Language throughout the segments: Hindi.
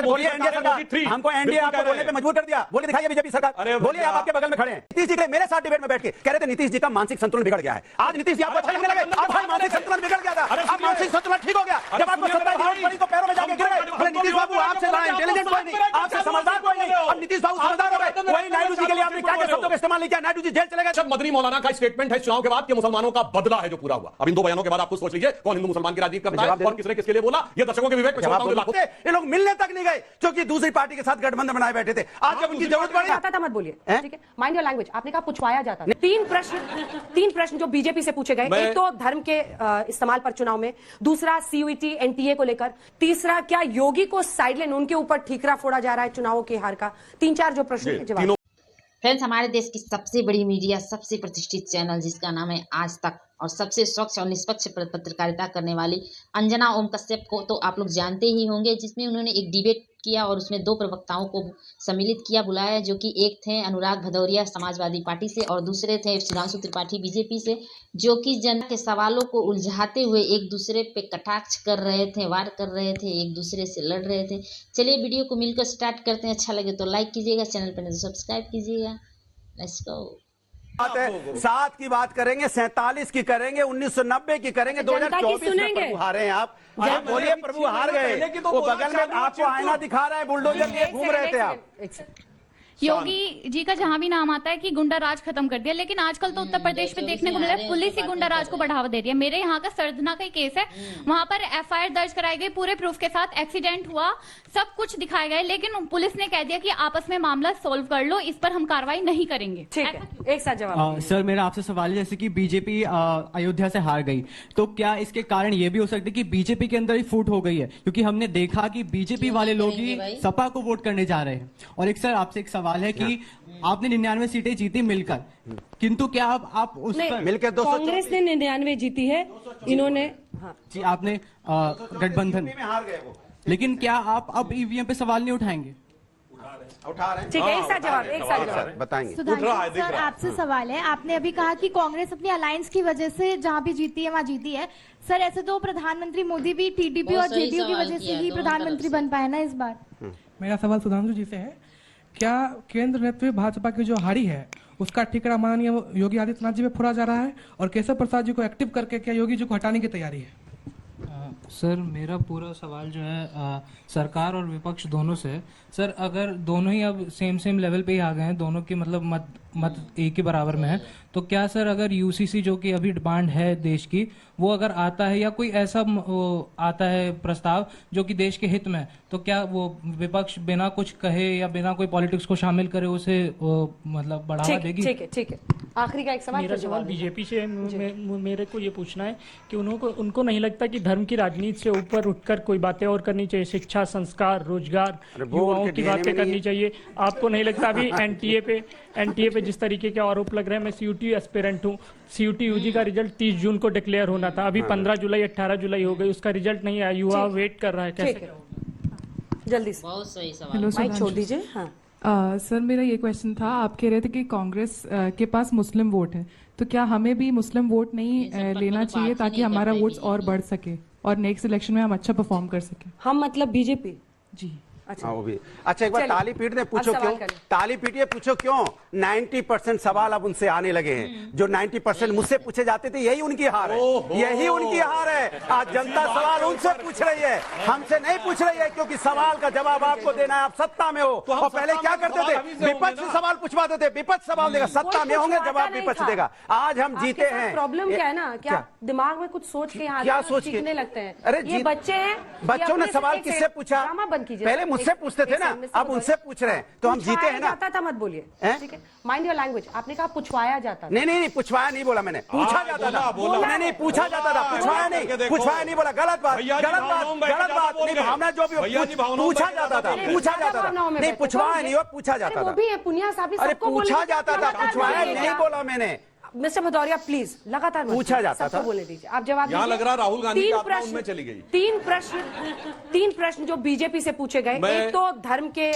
बोलिए एनडीए सरकार, हमको एनडीए आपको बोलने पे मजबूर कर दिया। बोलिए दिखाइए बीजेपी सरकार, बोलिए आप आपके बगल में खड़े हैं। नीतीश जी मेरे साथ डिबेट में बैठ के कह रहे थे नीतीश जी का मानसिक संतुलन बिगड़ गया है। आज नीतीश जी आपको अच्छा लगने लगे, आप मानसिक संतुलन बिगड़ गया था, अब मानसिक संतुलन ठीक हो गया। जब आपको सत्ता की पड़ी तो पैरों में जाके गिर गए। बोले नीतीश बाबू आपसे बड़ा इंटेलिजेंट कोई नहीं, आपसे समझदार कोई नहीं। अब नीतीश बाबू समझदार हो गए। वही नायडू जी के लिए आपने क्या क्या शब्दों का इस्तेमाल नहीं किया, नायडू जी जेल चले गए। जब मदनी मौलाना का स्टेटमेंट है चुनाव के बाद कि मुसलमानों का बदला है जो पूरा हुआ। अब इन दो बयानों के बाद आप खुद सोच लीजिए कौन हिंदू मुसलमान की राजनीति करता है और किसने किसके लिए बोला। ये दर्शकों के विवेक में छोड़ता हूं। ये लोग मिलने तक नहीं गए क्योंकि दूसरी पार्टी के साथ गठबंधन बनाए बैठे थे। आज जब उनकी जरूरत पड़ी आता था मत बोलिए, ठीक है, माइंड योर लैंग्वेज। आपने कहा पुछवाया जाता है। तीन प्रश्न जो बीजेपी से पूछे गए, एक तो धर्म के इस्तेमाल पर चुनाव में, दूसरा सीयूईटी एनटीए को लेकर, तीसरा क्या योगी को साइडलाइन उनके ऊपर ठीकरा फोड़ा जा रहा है चुनावों की हार का। 3-4 जो प्रश्न के जवाब। फ्रेंड्स, हमारे देश की सबसे बड़ी मीडिया, सबसे प्रतिष्ठित चैनल जिसका नाम है आज तक, और सबसे स्वच्छ और निष्पक्ष पत्रकारिता करने वाली अंजना ओम कश्यप को तो आप लोग जानते ही होंगे, जिसमें उन्होंने एक डिबेट किया और उसमें 2 प्रवक्ताओं को सम्मिलित किया, बुलाया, जो कि एक थे अनुराग भदौरिया समाजवादी पार्टी से और दूसरे थे सुधांशु त्रिपाठी बीजेपी से, जो कि जनता के सवालों को उलझाते हुए एक दूसरे पे कटाक्ष कर रहे थे, वार कर रहे थे, एक दूसरे से लड़ रहे थे। चलिए वीडियो को मिलकर स्टार्ट करते हैं। अच्छा लगे तो लाइक कीजिएगा, चैनल पर नहीं तो सब्सक्राइब कीजिएगा। Let's go. 7 की बात करेंगे, 47 की करेंगे, 1990 की करेंगे, 2024 में प्रभु हारे हैं आप बोलिए प्रभु हार गए। वो बगल में आपको आईना दिखा रहा है, बुलडोजर लिए घूम रहे थे आप। योगी जी का जहां भी नाम आता है कि गुंडा राज खत्म कर दिया, लेकिन आजकल तो उत्तर प्रदेश में देखने को मिल रहा है पुलिस ही गुंडा राज को बढ़ावा दे रही है। मेरे यहाँ का सरधना का केस है, वहां पर एफआईआर दर्ज कराई गई, पूरे प्रूफ के साथ, एक्सीडेंट हुआ, सब कुछ दिखाया गया, लेकिन पुलिस ने कह दिया कि आपस में मामला सोल्व कर लो, इस पर हम कार्रवाई नहीं करेंगे। ठीक है, एक साथ जवाब। सर, मेरा आपसे सवाल है, जैसे कि बीजेपी अयोध्या से हार गई, तो क्या इसके कारण ये भी हो सकता है कि बीजेपी के अंदर ही फूट हो गई है? क्योंकि हमने देखा कि बीजेपी वाले लोग ही सपा को वोट करने जा रहे हैं। और एक सर आपसे एक सवाल है कि आपने 99 सीटें जीती मिलकर, किंतु क्या आप उस पर मिलकर कांग्रेस ने 99 जीती है, इन्होंने जी आपने गठबंधन में हार गए वो, लेकिन क्या आप अब ईवीएम पे सवाल नहीं उठाएंगे? उठा रहे हैं। ठीक है, एक साथ जवाब बताएंगे। सर, आपसे सवाल है, आपने अभी कहा कि कांग्रेस अपनी अलायंस की वजह से जहां भी जीती है वहां जीती है। सर, ऐसे तो प्रधानमंत्री मोदी भी टीडीपी और जेडीयू की वजह से ही प्रधानमंत्री बन पाए ना इस बार। मेरा सवाल सुधांशु जी से है, क्या केंद्र नेतृत्व भाजपा की जो हारी है उसका ठिकरा माननीय योगी आदित्यनाथ जी पे फोड़ा जा रहा है, और केशव प्रसाद जी को एक्टिव करके क्या योगी जी को हटाने की तैयारी है? सर, मेरा पूरा सवाल जो है सरकार और विपक्ष दोनों से है। सर, अगर दोनों ही अब सेम लेवल पे ही आ गए हैं, दोनों की मतलब मत एक ही बराबर में है, तो क्या सर अगर यूसीसी जो कि अभी डिमांड है देश की, वो अगर आता है या कोई ऐसा आता है प्रस्ताव जो कि देश के हित में है, तो क्या वो विपक्ष बिना कुछ कहे या बिना कोई पॉलिटिक्स को शामिल करे उसे मतलब बढ़ावा देगी? ठीक है। आखिरी का एक सवाल। मेरा सवाल बीजेपी से मेरे को ये पूछना है कि उनको नहीं लगता कि धर्म की राजनीति से ऊपर उठकर कोई बातें और करनी चाहिए, शिक्षा, संस्कार, रोजगार, युवाओं की बातें करनी चाहिए? आपको नहीं लगता अभी एनटीए पे जिस तरीके के आरोप लग रहे हैं? मैं सीयूटी एस्पिरेंट हूँ, सीयूटी यूजी का रिजल्ट 30 जून को डिक्लेयर होना था, अभी 15 जुलाई 18 जुलाई हो गई, उसका रिजल्ट नहीं आया, युवा वेट कर रहा है, कैसे? जल्दी से। बहुत सही सवाल। माइक छोड़ दीजिए। हाँ सर, मेरा ये क्वेश्चन था, आप कह रहे थे कि कांग्रेस के पास मुस्लिम वोट है, तो क्या हमें भी मुस्लिम वोट नहीं लेना चाहिए ताकि हमारा वोट्स और बढ़ सके और नेक्स्ट इलेक्शन में हम अच्छा परफॉर्म कर सके? हम मतलब बीजेपी? जी। वो भी अच्छा। एक बार ताली पीटने पूछो क्यों, ताली पीटिए पूछो क्यों 90% सवाल अब उनसे आने लगे हैं। जो 90% मुझसे पूछे जाते थे, यही उनकी हार है, यही उनकी हार है। आज जनता सवाल उनसे पूछ रही है, हमसे नहीं पूछ रही है, क्योंकि सवाल का जवाब आपको देना है। आप सत्ता में हो, और पहले क्या करते थे, विपक्ष सवाल पूछवाते थे, विपक्ष सवाल देगा, सत्ता में होंगे जवाब विपक्ष देगा। आज हम जीते हैं। प्रॉब्लम क्या है ना, क्या दिमाग में कुछ सोच के क्या सोच के लगते हैं? अरे ये बच्चे हैं, बच्चों ने सवाल किससे पूछा? बंद कीजिए, पहले मुझसे पूछते थे ना, अब उनसे पूछ रहे हैं, तो हम जीते हैं ना। जाता था मत बोलिए, ठीक है, माइंड योर लैंग्वेज। आपने कहा पुछवाया जाता था। नहीं, पुछवाया नहीं बोला मैंने, पूछा जाता था। नहीं, पूछा जाता था, पुछवाया नहीं बोला। गलत बात नहीं, भावना जो भी पूछा जाता था, नहीं पुछवाया नहीं हो, पूछा जाता था। अरे पूछा जाता था, पुछवाया नहीं बोला मैंने। मिस्टर भदौरिया प्लीज, लगातार पूछा जाता था, बोले दीजिए आप जवाब। यहाँ लग रहा राहुल गांधी की आत्मा उनमें चली गई। तीन प्रश्न जो बीजेपी से पूछे गए, एक तो धर्म के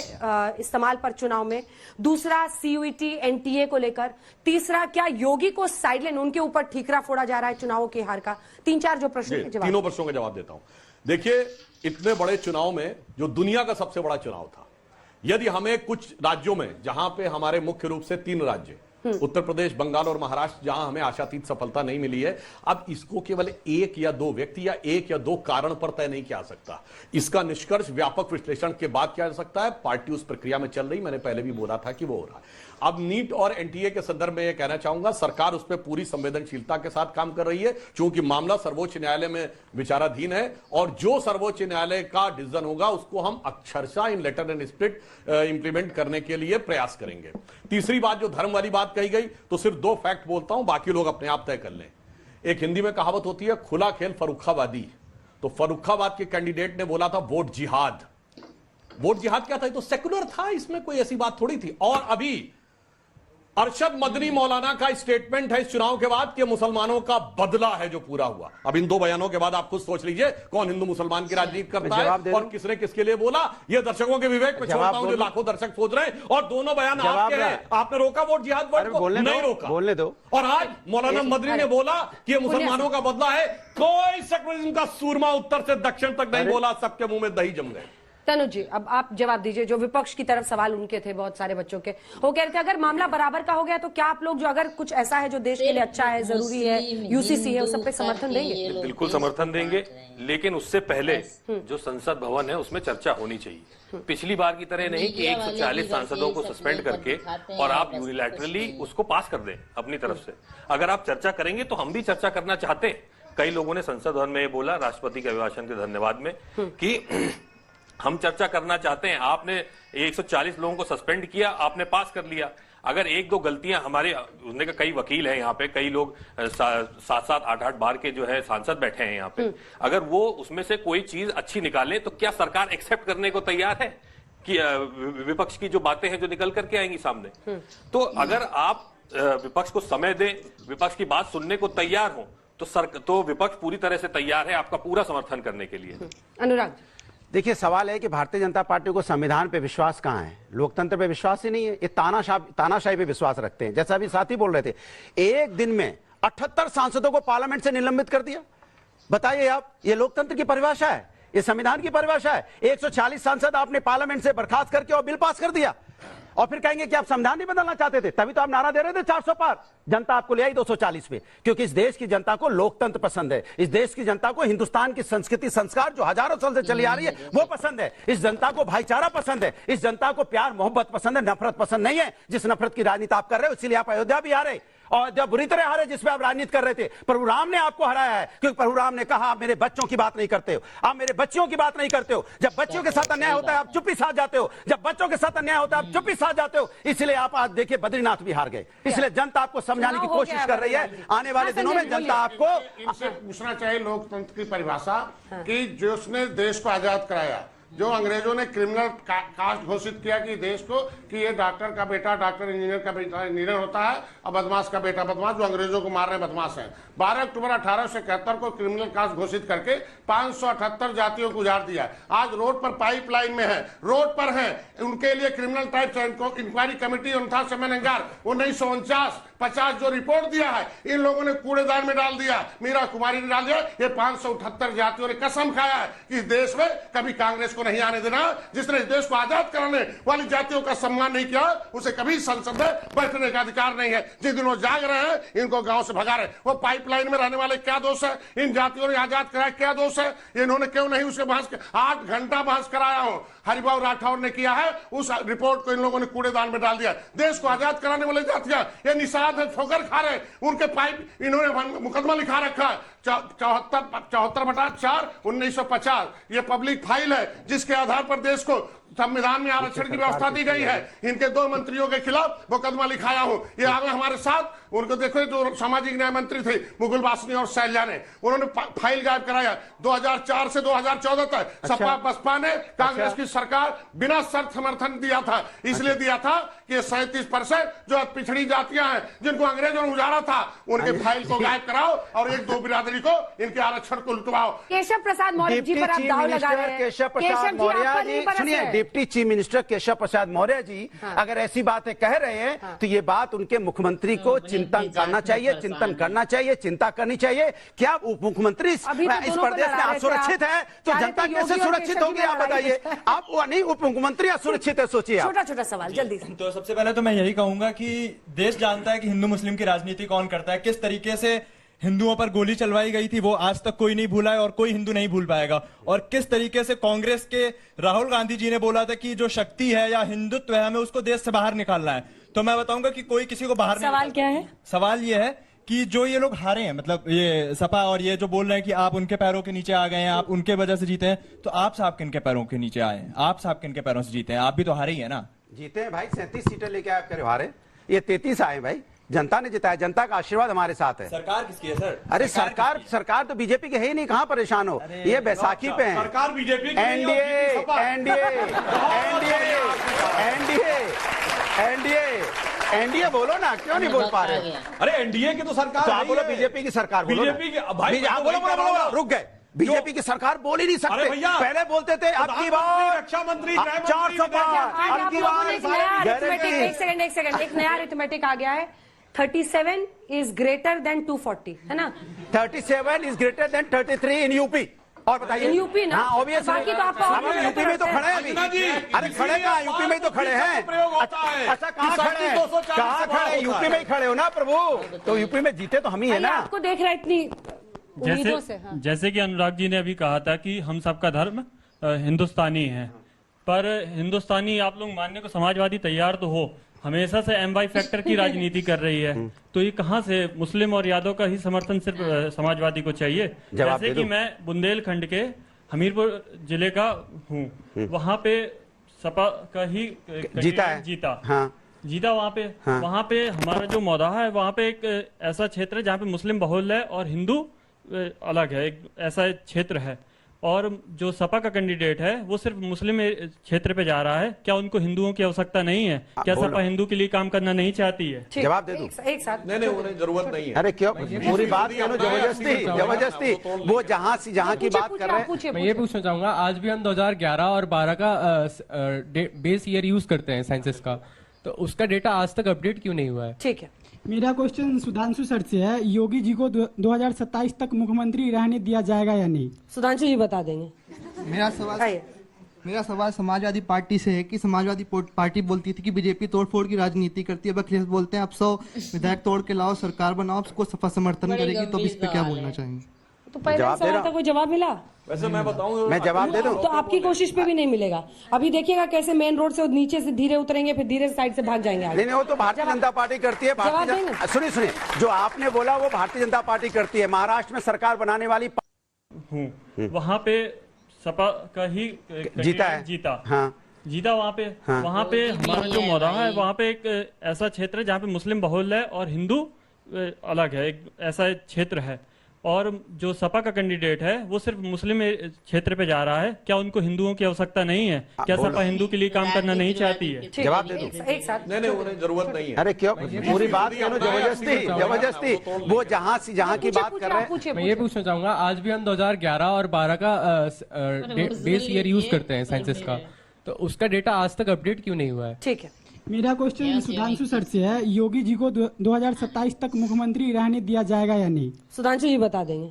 इस्तेमाल पर चुनाव में, दूसरा सीयूईटी एनटीए को लेकर, तीसरा क्या योगी को साइडलाइन उनके ऊपर ठीकरा फोड़ा जा रहा है चुनावों की हार का। 3-4 जो प्रश्न के जवाब। तीनों प्रश्नों का जवाब देता हूँ। देखिए, इतने बड़े चुनाव में, जो दुनिया का सबसे बड़ा चुनाव था, यदि हमें कुछ राज्यों में, जहां पे हमारे मुख्य रूप से 3 राज्य, उत्तर प्रदेश, बंगाल और महाराष्ट्र, जहां हमें आशातीत सफलता नहीं मिली है, अब इसको केवल 1 या 2 व्यक्ति या 1 या 2 कारण पर तय नहीं किया जा सकता। इसका निष्कर्ष व्यापक विश्लेषण के बाद किया जा सकता है। पार्टी उस प्रक्रिया में चल रही, मैंने पहले भी बोला था कि वो हो रहा है। अब नीट और एनटीए के संदर्भ में यह कहना चाहूंगा, सरकार उस पर पूरी संवेदनशीलता के साथ काम कर रही है, क्योंकि मामला सर्वोच्च न्यायालय में विचाराधीन है, और जो सर्वोच्च न्यायालय का डिसीजन होगा उसको हम अक्षरशः इन लेटर एंड स्पिरिट इंप्लीमेंट करने के लिए प्रयास करेंगे। तीसरी बात, जो धर्म वाली बात कही गई, तो सिर्फ 2 फैक्ट बोलता हूं, बाकी लोग अपने आप तय कर लें। एक हिंदी में कहावत होती है, खुला खेल फर्रुखाबादी। तो फर्रुखाबाद के कैंडिडेट ने बोला था वोट जिहाद। वोट जिहाद क्या था? तो सेकुलर था, इसमें कोई ऐसी बात थोड़ी थी। और अभी अरशद मदनी मौलाना का स्टेटमेंट है इस चुनाव के बाद कि मुसलमानों का बदला है जो पूरा हुआ। अब इन 2 बयानों के बाद आप खुद सोच लीजिए कौन हिंदू मुसलमान की राजनीति करता है और किसने किसके लिए बोला। ये दर्शकों के विवेक पे छोड़ता हूं, जो लाखों दर्शक सोच रहे हैं। और दोनों बयान आपके हैं। आपने रोका वोट जिहाद वर्ड को? नहीं रोका। बोलने दो। और आज मौलाना मदनी ने बोला कि ये मुसलमानों का बदला है। कोई सेकुलरिज्म का सूरमा उत्तर से दक्षिण तक नहीं बोला, सबके मुंह में दही जम गए। तनुज जी, अब आप जवाब दीजिए। जो विपक्ष की तरफ सवाल उनके थे, बहुत सारे बच्चों के, वो कह रहे थे अगर मामला बराबर का हो गया तो क्या आप लोग, जो अगर कुछ ऐसा है जो देश के लिए अच्छा है, जरूरी है, यूसीसी है, उस सब पे समर्थन देंगे? बिल्कुल समर्थन देंगे, लेकिन उससे पहले जो संसद भवन है उसमें चर्चा होनी चाहिए। पिछली बार की तरह नहीं कि 140 सांसदों को सस्पेंड करके और आप यूनिलैटरली उसको पास कर दें अपनी तरफ से। अगर आप चर्चा करेंगे तो हम भी चर्चा करना चाहते हैं। कई लोगों ने संसद भवन में ये बोला, राष्ट्रपति के अभिभाषण के धन्यवाद में, कि हम चर्चा करना चाहते हैं। आपने 140 लोगों को सस्पेंड किया, आपने पास कर लिया। अगर 1-2 गलतियां हमारे, उसने कई वकील हैं यहाँ पे, कई लोग 7-7, 8-8 बार के जो है सांसद बैठे हैं यहाँ पे, अगर वो उसमें से कोई चीज अच्छी निकाले तो क्या सरकार एक्सेप्ट करने को तैयार है कि विपक्ष की जो बातें हैं जो निकल करके आएंगी सामने? तो अगर आप विपक्ष को समय दें, विपक्ष की बात सुनने को तैयार हो, तो विपक्ष पूरी तरह से तैयार है आपका पूरा समर्थन करने के लिए। अनुराग, देखिए, सवाल है कि भारतीय जनता पार्टी को संविधान पे विश्वास कहां है, लोकतंत्र पे विश्वास ही नहीं है। ये तानाशाही पे विश्वास रखते हैं। जैसा अभी साथी बोल रहे थे, एक दिन में 78 सांसदों को पार्लियामेंट से निलंबित कर दिया। बताइए आप, ये लोकतंत्र की परिभाषा है? ये संविधान की परिभाषा है? 140 सांसद आपने पार्लियामेंट से बर्खास्त करके और बिल पास कर दिया, और फिर कहेंगे कि आप संविधान नहीं बदलना चाहते थे। तभी तो आप नारा दे रहे थे 400 पार। जनता आपको ले आई 240 पे, क्योंकि इस देश की जनता को लोकतंत्र पसंद है। इस देश की जनता को हिंदुस्तान की संस्कृति संस्कार जो हजारों साल से चली आ रही है वो पसंद है। इस जनता को भाईचारा पसंद है। इस जनता को प्यार मोहब्बत पसंद है, नफरत पसंद नहीं है। जिस नफरत की राजनीति आप कर रहे हो, इसीलिए आप अयोध्या भी हारे और जब बुरी तरह हारे, जिसपे आप राजनीति कर रहे थे। प्रभु राम ने आपको हराया है, क्योंकि प्रभु राम ने कहा आप मेरे बच्चों की बात नहीं करते हो, आप मेरे बच्चियों की बात नहीं करते हो। जब बच्चियों के साथ अन्याय होता है आप चुप्पी साध जाते हो, जब बच्चों के साथ अन्याय होता है आप चुप्पी साध जाते हो। इसलिए आप आज देखिए बद्रीनाथ भी हार गए। इसलिए जनता आपको समझाने की कोशिश कर रही है। आने वाले दिनों में जनता आपको, इनसे पूछना चाहिए लोकतंत्र की परिभाषा कि जो उसने देश को आजाद कराया, जो अंग्रेजों ने क्रिमिनल कास्ट घोषित किया कि देश को, कि ये डॉक्टर का बेटा डॉक्टर, इंजीनियर का बेटा इंजीनियर होता है, और बदमाश का बेटा बदमाश, जो अंग्रेजों को मार रहे बदमाश हैं। 12 अक्टूबर 1871 को क्रिमिनल कास्ट घोषित करके 578 जातियों को उजाड़ दिया। आज रोड पर पाइपलाइन में है, रोड पर है, उनके लिए क्रिमिनल टाइप्स इंक्वायरी कमेटी 1949 जो रिपोर्ट दिया है, इन लोगों ने कूड़ेदान में डाल दिया। मीरा कुमारी ने डाल दिया। ये 578 जातियों ने कसम खाया है कि इस देश में कभी कांग्रेस को नहीं आने देना। जिसने इस देश को आजाद कराने वाली जातियों का सम्मान नहीं किया, उसे कभी संसद में बैठने का अधिकार नहीं है। जिस दिन वो जाग रहे हैं, इनको गांव से भगा रहे। वो पाइपलाइन में रहने वाले क्या दोष है? इन जातियों ने आजाद कराया, क्या दोष है? इन्होंने क्यों नहीं उसे बहस, 8 घंटा बहस कराया हूं, हरिभाऊ राठौर ने किया है। उस रिपोर्ट को इन लोगों ने कूड़ेदान में डाल दिया। देश को आजाद कराने वाले जातियां ये निषाद है, ठोकर खा रहे। उनके पाइप इन्होंने मुकदमा लिखा रखा है 74/4 1950। ये पब्लिक फाइल है जिसके आधार पर देश को संविधान में आरक्षण की व्यवस्था दी गई है। इनके 2 मंत्रियों के खिलाफ मुकदमा लिखाया हूं। ये आगे हमारे साथ, उनको देखो, जो सामाजिक न्याय मंत्री थे मुकुल वासनी और शैलजा ने, उन्होंने फाइल गायब कराया 2004 से 2014 तक। सपा बसपा ने कांग्रेस की सरकार बिना शर्त समर्थन दिया था। इसलिए दिया था कि 37% जो पिछड़ी जातियां हैं, जिनको अंग्रेजों ने उजाड़ा था, उनके फाइल को गायब कराओ और 1-2 बिरादरी को इनके आरक्षण को लुटवाओ। केशव प्रसाद मौर्य जी पर आप दाव लगा रहे हैं। केशव प्रसाद मौर्य जी, सुनिए, deputy chief minister Keshav Prasad Maurya ji अगर ऐसी बातें कह रहे हैं तो ये बात उनके मुख्यमंत्री को चिंतन करना चाहिए, चिंतन करना चाहिए, चिंता करनी चाहिए। क्या उप मुख्यमंत्री इस प्रदेश में असुरक्षित है तो जनता कैसे सुरक्षित होगी? आप बताइए। आप नहीं, उप मुख्यमंत्री असुरक्षित है, सोचिए। छोटा छोटा सवाल जल्दी से। तो सबसे पहले तो मैं यही कहूंगा कि देश जानता है कि हिंदू मुस्लिम की राजनीति कौन करता है, किस तरीके से हिंदुओं पर गोली चलवाई गई थी वो आज तक कोई नहीं भूला है और कोई हिंदू नहीं भूल पाएगा। और किस तरीके से कांग्रेस के राहुल गांधी जी ने बोला था कि जो शक्ति है या हिंदुत्व है हमें उसको देश से बाहर निकालना है। तो मैं बताऊंगा कि कोई किसी को बाहर नहीं। सवाल क्या है? सवाल ये है कि जो ये लोग हारे हैं, मतलब ये सपा और ये जो बोल रहे हैं कि आप उनके पैरों के नीचे आ गए हैं, आप उनके वजह से जीते हैं, तो आप साहब किन के पैरों के नीचे आए हैं? आप साहब किन के पैरों से जीते हैं? आप भी तो हारे ही है ना। जीते हैं भाई, 37 सीटें लेके आप करे हारे, ये 33 आए भाई। जनता ने जिताया, जनता का आशीर्वाद हमारे साथ है। सरकार किसकी है सर? अरे सरकार तो बीजेपी की है ही नहीं, कहाँ परेशान हो? ये बैसाखी पे है। सरकार बीजेपी की एनडीए बोलो ना, क्यों नहीं बोल पा रहे? अरे एनडीए की तो सरकार, तो आप बोलो बीजेपी की सरकार बोलो। बीजेपी की भाई आप बोलो, रुक गए। बीजेपी की सरकार बोल ही नहीं सकते। पहले बोलते थे अब की बार रक्षा मंत्री 400 पार, अब की बार एक सेकंड एक नया अरिथमेटिक आ गया है। 37 इज ग्रेटर देन 240, है ना? 37 is greater than 33 in UP. और बताइए, यूपी ना? हाँ, ऑब्वियसली। बाकी तो आपका यूपी में तो खड़े हैं अभी। अरे खड़े कहाँ? यूपी में तो खड़े हैं। अच्छा, कहाँ खड़े हैं? कहाँ खड़े? यूपी में ही खड़े हो ना प्रभु। तो यूपी में जीते तो हम ही है ना। आपको देख रहा है इतनी उम्मीदों से। हाँ। जैसे कि अनुराग जी ने अभी कहा था कि हम सबका धर्म हिंदुस्तानी है, पर हिंदुस्तानी आप लोग मानने को समाजवादी तैयार तो हो, हमेशा से MY फैक्टर की राजनीति कर रही है, तो ये कहाँ से मुस्लिम और यादव का ही समर्थन सिर्फ समाजवादी को चाहिए? जैसे कि मैं बुंदेलखंड के हमीरपुर जिले का हूँ, वहाँ पे सपा का ही जीता वहाँ पे। वहाँ पे हमारा जो मौदाहा है, वहाँ पे एक ऐसा क्षेत्र है जहाँ पे मुस्लिम बहुल है और हिंदू अलग है, एक ऐसा क्षेत्र है। और जो सपा का कैंडिडेट है वो सिर्फ मुस्लिम क्षेत्र पे जा रहा है। क्या उनको हिंदुओं की आवश्यकता नहीं है? क्या सपा हिंदू के लिए काम करना नहीं चाहती है? जवाब दे दूं? एक साथ। नहीं, उन्हें जरूरत नहीं है। अरे क्यों पूरी बात करो? जबरदस्ती वो जहाँ की बात कर रहे हैं। मैं ये पूछना चाहूंगा, आज भी हम 2011 और 12 का बेस ईयर यूज करते हैं सेंसस का, तो उसका डेटा आज तक अपडेट क्यों नहीं हुआ है? ठीक है, मेरा क्वेश्चन सुधांशु सर से है, योगी जी को 2027 तक मुख्यमंत्री रहने दिया जाएगा या नहीं? सुधांशु जी बता देंगे। मेरा सवाल समाजवादी पार्टी से है कि समाजवादी पार्टी बोलती थी कि बीजेपी तोड़फोड़ की राजनीति करती है, अब अखिलेश बोलते हैं अब 100 विधायक तोड़ के लाओ, सरकार बनाओ, उसको सपा समर्थन करेगी, तो इस पे क्या बोलना चाहेंगे? तो पहले सवाल का कोई जवाब मिला? वैसे मैं बताऊं, मैं जवाब दे दूं? तो आपकी कोशिश पे भी नहीं मिलेगा। अभी देखिएगा कैसे मेन रोड से नीचे से धीरे उतरेंगे, फिर धीरे साइड से भाग जाएंगे आगे। नहीं, वो तो भारतीय जनता पार्टी करती है। सुनिए, जो आपने बोला वो भारतीय जनता पार्टी करती है। महाराष्ट्र में सरकार बनाने वाली हूँ, वहाँ पे सपा का ही जीता वहाँ पे। वहाँ पे हमारा जो मौदाहा है, वहाँ पे एक ऐसा क्षेत्र है जहाँ पे मुस्लिम बहुल है और हिंदू अलग है, एक ऐसा क्षेत्र है। और जो सपा का कैंडिडेट है वो सिर्फ मुस्लिम क्षेत्र पे जा रहा है। क्या उनको हिंदुओं की आवश्यकता नहीं है? क्या सपा हिंदू के लिए काम करना नहीं चाहती है? जवाब दे दूं? एक साथ। नहीं, उन्हें जरूरत नहीं है। अरे क्यों पूरी बात करो? जबरदस्ती वो जहाँ की बात कर रहे हैं। मैं ये पूछना चाहूंगा, आज भी हम 2011 और 12 का बेस ईयर यूज करते हैं सेंसस का, तो उसका डेटा आज तक अपडेट क्यों नहीं हुआ है? ठीक है, मेरा क्वेश्चन सुधांशु सर से है, योगी जी को 2027 तक मुख्यमंत्री रहने दिया जाएगा या नहीं? सुधांशु जी बता देंगे।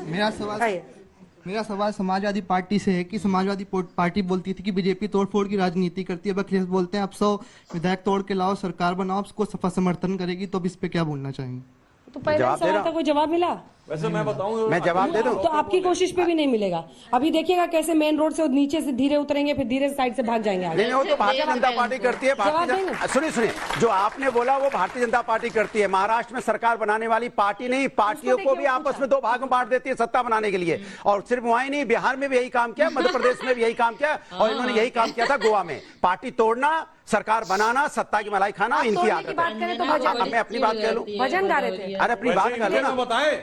मेरा सवाल समाजवादी पार्टी से है कि समाजवादी पार्टी बोलती थी कि बीजेपी तोड़फोड़ की राजनीति करती है, अब अखिलेश बोलते हैं अब 100 विधायक तोड़ के लाओ, सरकार बनाओ, उसको सपा समर्थन करेगी, तो इस पे क्या बोलना चाहेंगे? तो पहले सवाल का कोई जवाब मिला? वैसे मैं बताऊं, मैं जवाब दे दूं? तो आपकी कोशिश पे भी नहीं मिलेगा। अभी देखिएगा कैसे मेन रोड से नीचे से धीरे उतरेंगे, फिर धीरे साइड से भाग जाएंगे आगे। नहीं, वो तो भारतीय जनता पार्टी करती है। सुनिए, जो आपने बोला वो भारतीय जनता पार्टी करती है। महाराष्ट्र में सरकार बनाने वाली पार्टी नहीं, पार्टियों को भी आपस में 2 भाग में बांट देती है सत्ता बनाने के लिए। और सिर्फ वहीं नहीं, बिहार में भी यही काम किया, मध्य प्रदेश में भी यही काम किया, और इन्होंने यही काम किया था गोवा में। पार्टी तोड़ना, सरकार बनाना, सत्ता की मलाई खाना इनकी तोड़ने आदत की बात करें तो है। भजन, अब मैं अपनी बात कह लूं, भजन गा रहे थे। अरे अपनी बात कर लो ना,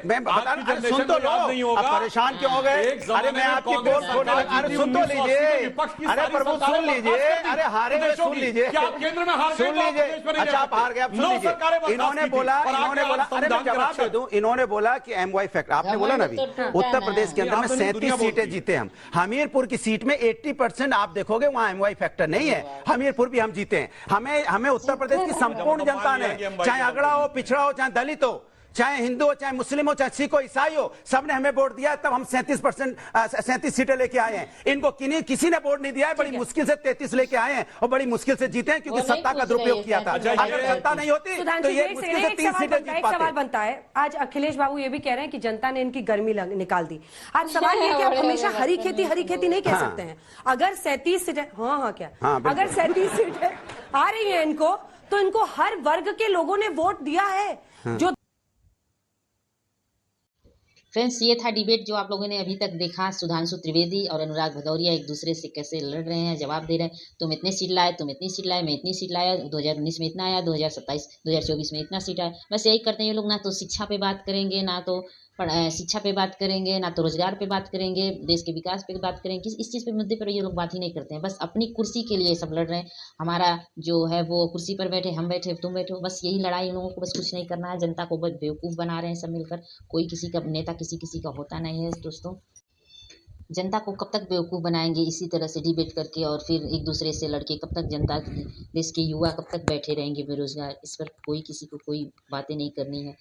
मैं बता रहा हूं, सुन तो लो, अब परेशान क्यों हो गए? अरे मैं आपकी पोल खोलने लगा, अरे सुन तो लीजिए, अरे प्रभु सुन लीजिए, अरे हारे हुए सुन लीजिए, सुन लीजिए। अच्छा आप हार गए, अब सुन लीजिए। इन्होंने बोला, अरे मैं जवाब दे दूं, इन्होंने बोला कि MY फैक्टर, आपने बोला ना अभी, उत्तर प्रदेश के अंदर में 37 सीटें जीते हम। हमीरपुर की सीट में 80% आप देखोगे वहां MY फैक्टर नहीं है। हमीरपुर भी हम जीते हैं। हमें उत्तर प्रदेश की संपूर्ण जनता ने, चाहे अगड़ा हो, पिछड़ा हो, चाहे दलित हो, चाहे हिंदू हो, चाहे मुस्लिम हो, चाहे सिख हो, ईसाई हो, सबने हमें वोट दिया, तब हम 37 सीटें लेके आए हैं। इनको किसी ने वोट नहीं दिया है, बड़ी मुश्किल से 33 लेके आए हैं और बड़ी मुश्किल से जीते हैं, क्योंकि सत्ता का दुरुपयोग किया था। अगर सत्ता नहीं होती तो ये मुश्किल से 3 सीटें जीत पाते। सवाल बनता है, आज अखिलेश बाबू ये भी कह रहे हैं कि जनता ने इनकी गर्मी निकाल दी। आज सवाल ये कि आप हमेशा हरी खेती नहीं कह सकते हैं। अगर 37 सीटें, अगर 37 सीटें आ रही है इनको, तो इनको हर वर्ग के लोगों ने वोट दिया है। जो फ्रेंड्स, ये था डिबेट जो आप लोगों ने अभी तक देखा। सुधांशु त्रिवेदी और अनुराग भदौरिया एक दूसरे से कैसे लड़ रहे हैं, जवाब दे रहे हैं। तुम इतने सीट लाए, तुम इतनी सीट लाए, मैं इतनी सीट लाया, 2019 में इतना आया, 2024 में इतना सीट आया। बस यही करते हैं ये लोग, ना तो शिक्षा पे बात करेंगे, ना तो शिक्षा पे बात करेंगे, ना तो रोजगार पे बात करेंगे, देश के विकास पे बात करेंगे। इस चीज़ पे मुद्दे पर ये लोग बात ही नहीं करते हैं। बस अपनी कुर्सी के लिए सब लड़ रहे हैं। हमारा जो है वो कुर्सी पर बैठे, हम बैठे, तुम बैठो, बस यही लड़ाई इन लोगों को, बस कुछ नहीं करना है। जनता को बस बेवकूफ़ बना रहे हैं सब मिलकर। कोई किसी का नेता किसी का होता नहीं है दोस्तों। जनता को कब तक बेवकूफ़ बनाएंगे इसी तरह से डिबेट करके, और फिर एक दूसरे से लड़के? कब तक जनता, देश के युवा कब तक बैठे रहेंगे बेरोजगार? इस पर कोई किसी को कोई बातें नहीं करनी है।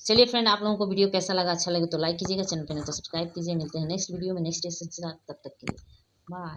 चलिए फ्रेंड, आप लोगों को वीडियो कैसा लगा? अच्छा लगे तो लाइक कीजिएगा, चैनल पर नहीं तो सब्सक्राइब कीजिए। मिलते हैं नेक्स्ट वीडियो में नेक्स्ट सेशन के साथ, तब तक के लिए बाय।